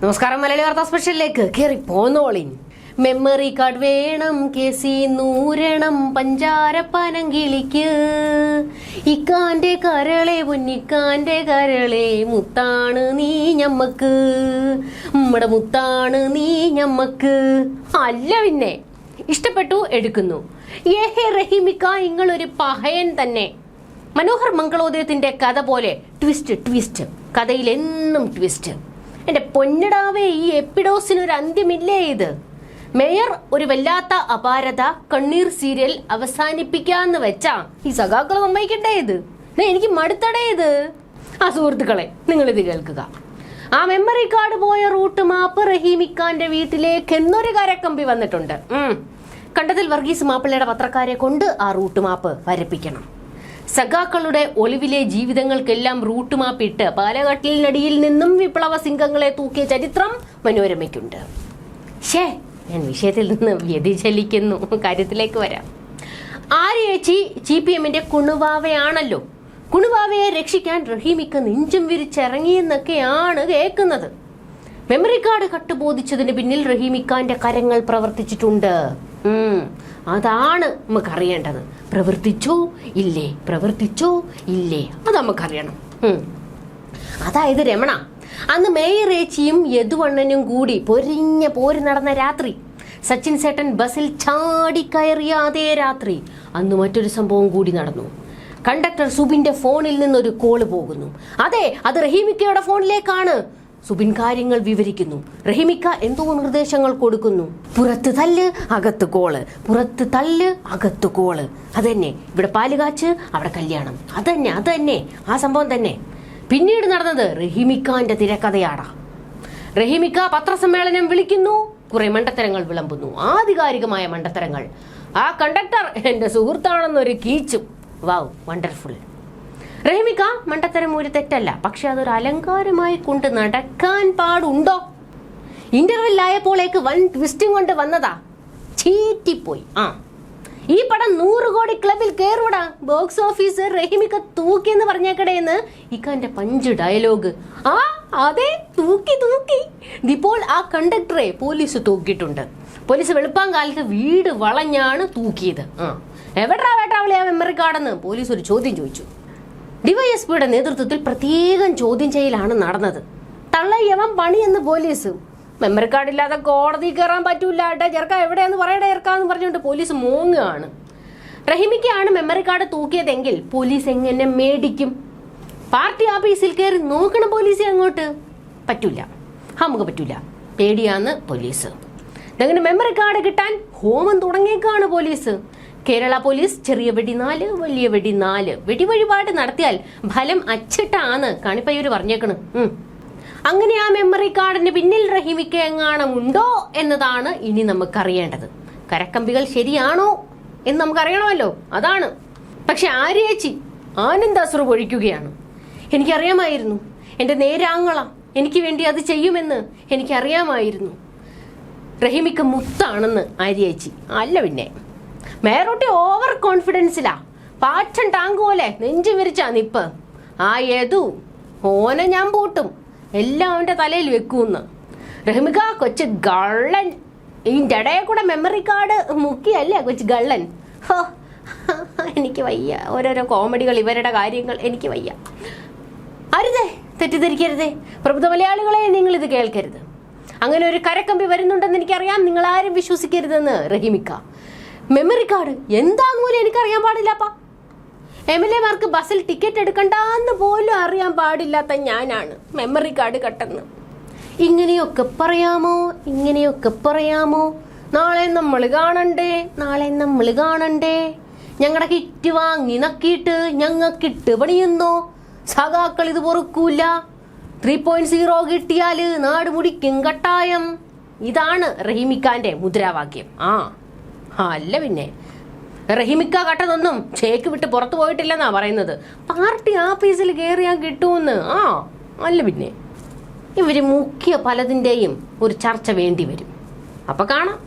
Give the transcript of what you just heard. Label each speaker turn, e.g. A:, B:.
A: നമസ്കാരം. മലയാളി വാർത്താ സ്പെഷ്യലിലേക്ക് കയറി പോന്നോളിൻ. മെമ്മറി കാർഡ് വേണം, കേസി നൂരണം, പഞ്ചാരപ്പനങ്കിളിക്ക്. ഇക്കാന്റെ കരളെ പൊന്നിക്കാന്റെ കരളെ, മുത്താണ് നീ ഞമ്മക്ക്, നമ്മടെ മുത്താണ് നീ ഞമ്മക്ക്. അല്ല പിന്നെ ഇഷ്ടപ്പെട്ടു, എടുക്കുന്നു. ഏഹേ റഹീമിക്ക, ഇങ്ങളൊരു പഹയൻ തന്നെ. മനോഹർ മംഗളോദയത്തിന്റെ കഥ പോലെ ട്വിസ്റ്റ് ട്വിസ്റ്റ്, കഥയിൽ എന്നും ട്വിസ്റ്റ്. എന്റെ പൊന്നിടാവേ, ഈ എപ്പിഡോസിനൊരു അന്ത്യമില്ലേ? ഇത് മേയർ ഒരു വല്ലാത്ത അപാരത, കണ്ണീർ സീരിയൽ അവസാനിപ്പിക്കാന്ന് വെച്ചാ ഈ സഖാക്കൾ സമ്മതിക്കണ്ടേ? ഇത് എനിക്ക് മടുത്തടേ ഇത്. ആ സുഹൃത്തുക്കളെ, നിങ്ങൾ ഇത് കേൾക്കുക. ആ മെമ്മറി കാർഡ് പോയ റൂട്ട് മാപ്പ് റഹീമിക്കാന്റെ വീട്ടിലേക്ക് എന്നൊരു കരക്കമ്പി വന്നിട്ടുണ്ട്. കണ്ടതിൽ വർഗീസ് മാപ്പിളയുടെ പത്രക്കാരെ കൊണ്ട് ആ റൂട്ട് മാപ്പ് വരപ്പിക്കണം. സഖാക്കളുടെ ഒളിവിലെ ജീവിതങ്ങൾക്കെല്ലാം റൂട്ട് മാപ്പ് ഇട്ട് പാലഘട്ടിലിനടിയിൽ നിന്നും വിപ്ലവ സിംഹങ്ങളെ തൂക്കിയ ചരിത്രം മനോരമയ്ക്കുണ്ട്. ഞാൻ വിഷയത്തിൽ നിന്ന് വ്യതിചലിക്കുന്നു. കാര്യത്തിലേക്ക് വരാം. ആര്യേച്ചി CPMന്റെ കുണുവാവയാണല്ലോ. കുണുവാവയെ രക്ഷിക്കാൻ റഹീമിക്ക നെഞ്ചും വിരിച്ചിറങ്ങിയെന്നൊക്കെയാണ് കേൾക്കുന്നത്. മെമ്മറി കാർഡ് കട്ടുബോധിച്ചതിന് പിന്നിൽ റഹീമിക്കാന്റെ കരങ്ങൾ പ്രവർത്തിച്ചിട്ടുണ്ട്. അതാണ് നമുക്കറിയേണ്ടത്. പ്രവർത്തിച്ചോ ഇല്ലേ, പ്രവർത്തിച്ചോ ഇല്ലേ, അത് നമുക്കറിയണം. അതായത് രമണ, അന്ന് മേയർ ഏച്ചിയും യദുവണ്ണനും കൂടി പൊരിഞ്ഞ പോര് നടന്ന രാത്രി, സച്ചിൻ സേട്ടൻ ബസ്സിൽ ചാടിക്കയറിയ അതേ രാത്രി അന്ന് മറ്റൊരു സംഭവം കൂടി നടന്നു. കണ്ടക്ടർ സുബിന്റെ ഫോണിൽ നിന്നൊരു കോള് പോകുന്നു. അതെ, അത് റഹീമിക്കയുടെ ഫോണിലേക്കാണ്. സുബിൻ കാര്യങ്ങൾ വിവരിക്കുന്നു. റഹീമിക്ക എന്തോ നിർദ്ദേശങ്ങൾ കൊടുക്കുന്നു. പുറത്ത് തല്ല്, അകത്ത് കോള്, പുറത്ത് തല്ല്, അകത്ത് കോള്. അതന്നെ ഇവിടെ പാലുകാച്ച്, അവിടെ കല്യാണം. അതന്നെ ആ സംഭവം തന്നെ. പിന്നീട് നടന്നത് റഹീമിക്കാന്റെ തിരക്കഥയാടാ. റഹീമിക്ക പത്രസമ്മേളനം വിളിക്കുന്നു, കുറെ മണ്ടത്തരങ്ങൾ വിളമ്പുന്നു, ആധികാരികമായ മണ്ടത്തരങ്ങൾ. ആ കണ്ടക്ടർ എന്റെ സുഹൃത്താണെന്നൊരു കീച്ചും. വാവ്, വണ്ടർഫുൾ. റഹീമിക്ക മണ്ടത്തരം ഒരു തെറ്റല്ല, പക്ഷെ അതൊരു അലങ്കാരമായി കൊണ്ട് നടക്കാൻ പാടുണ്ടോ? ഇന്റർവെല്ലായപ്പോഴേക്ക് വൻ ട്വിസ്റ്റും കൊണ്ട് വന്നതാ, ചീറ്റിപ്പോയി. ഈ പടം 100 കോടി ക്ലബിൽ കയറൂടാ, ബോക്സ് ഓഫീസർ റഹീമിക്ക തൂക്കിയെന്ന് പറഞ്ഞേക്കടേന്ന് ഇക്കാന്റെ പഞ്ച് ഡയലോഗ്. അതെ, തൂക്കി. ഇപ്പോൾ ആ കണ്ടക്ടറെ പോലീസ് തൂക്കിയിട്ടുണ്ട്. പോലീസ് വെളുപ്പാങ്കാലത്ത് വീട് വളഞ്ഞാണ് തൂക്കിയത്. എവിടാ വേട്ടാവളി ആ മെമ്മറി കാർഡെന്ന് പോലീസ് ഒരു ചോദ്യം ചോദിച്ചു. ഡിവൈഎസ്പിയുടെ നേതൃത്വത്തിൽ പ്രത്യേകം ചോദ്യം ചെയ്യലാണ് നടന്നത്. തള്ളയവൻ പണിയെന്ന് പോലീസ്. മെമ്മറി കാർഡ് ഇല്ലാതെ കോടതി കയറാൻ പറ്റൂല, ചെറുക്ക എവിടെയാന്ന് പറയടേ ചെറുക്കാന്ന് പറഞ്ഞുകൊണ്ട് പോലീസ് മോങ്ങാണ്. റഹീമിക്കയാണ് മെമ്മറി കാർഡ് തൂക്കിയതെങ്കിൽ പോലീസ് എങ്ങനെ മേടിക്കും? പാർട്ടി ഓഫീസിൽ കയറി നോക്കണം പോലീസ് അങ്ങോട്ട്? പറ്റൂല, നമുക്ക് പറ്റൂല, പേടിയാന്ന് പോലീസ്. അങ്ങനെ മെമ്മറി കാർഡ് കിട്ടാൻ ഹോമം തുടങ്ങിയേക്കാണ് പോലീസ്. കേരള പോലീസ് ചെറിയ വെടി 4, വലിയ വെടി 4 വെടിവഴിപാട് നടത്തിയാൽ ഫലം അച്ചിട്ടാന്ന് കാണിപ്പയ്യൂര് പറഞ്ഞേക്കണ്. അങ്ങനെ ആ മെമ്മറി കാർഡിന് പിന്നിൽ റഹീമിക്ക എങ്ങാനും ഉണ്ടോ എന്നതാണ് ഇനി നമുക്കറിയേണ്ടത്. കരക്കമ്പികൾ ശരിയാണോ എന്ന് നമുക്കറിയണമല്ലോ, അതാണ്. പക്ഷെ ആര്യേച്ചി ആനന്ദാശ്രു പൊഴിക്കുകയാണ്. എനിക്കറിയാമായിരുന്നു, എന്റെ നേരാങ്ങള എനിക്ക് വേണ്ടി അത് ചെയ്യുമെന്ന് എനിക്കറിയാമായിരുന്നു. റഹീമിക്ക മുത്താണെന്ന് ആര്യേച്ചി. അല്ല പിന്നെ മേറോട്ടി ഓവർ കോൺഫിഡൻസിലാ, പാറ്റൻ ടാങ്ക് പോലെ നെഞ്ചു വിരിച്ചാ നിപ്പ്. ആ യദു ഓനെ ഞാൻ പൂട്ടും, എല്ലാം അവന്റെ തലയിൽ വെക്കൂന്ന്. റഹീമിക്ക കൊച്ചു ഗള്ളൻ, ഇതിൻ്റെ ഇടയിൽ കൂടെ മെമ്മറി കാർഡ് മുക്കിയല്ലേ കൊച്ചു ഗള്ളൻ. എനിക്ക് വയ്യ, ഓരോരോ കോമഡികൾ, ഇവരുടെ കാര്യങ്ങൾ എനിക്ക് വയ്യ. അരുതേ, തെറ്റിദ്ധരിക്കരുതേ പ്രബുദ്ധ മലയാളികളെ, നിങ്ങൾ ഇത് കേൾക്കരുത്. അങ്ങനെ ഒരു കരക്കമ്പി വരുന്നുണ്ടെന്ന് എനിക്കറിയാം, നിങ്ങൾ ആരും വിശ്വസിക്കരുതെന്ന് റഹീമിക്ക. മെമ്മറി കാർഡ് എന്താന്ന് പോലും എനിക്കറിയാൻ പാടില്ലപ്പാ. MLA മാർക്ക് ബസ്സിൽ ടിക്കറ്റ് എടുക്കണ്ടെന്ന് പോലും അറിയാൻ പാടില്ലാത്ത ഞാനാണ് മെമ്മറി കാർഡ് കട്ടെന്ന്. ഇങ്ങനെയൊക്കെ പറയാമോ? നാളെ നമ്മൾ കാണണ്ടേ. ഞങ്ങളുടെ കിറ്റ് വാങ്ങി നക്കിയിട്ട് ഞങ്ങൾക്കിട്ട് പണിയുന്നോ? സഖാക്കൾ ഇത് പൊറുക്കൂല. 3.0 കിട്ടിയാൽ നാട് മുടിക്കും കട്ടായം. ഇതാണ് റഹീമിക്കാന്റെ മുദ്രാവാക്യം. അല്ല പിന്നെ റഹീമിക്ക കട്ടതൊന്നും ചേക്ക് വിട്ട് പുറത്തു പോയിട്ടില്ലെന്നാ പറയുന്നത്. പാർട്ടി ഓഫീസിൽ കയറിയാൽ കിട്ടുമെന്ന്. അല്ല പിന്നെ ഇവര് മുഖ്യ പലതിൻ്റെയും ഒരു ചർച്ച വേണ്ടി വരും. അപ്പൊ കാണാം.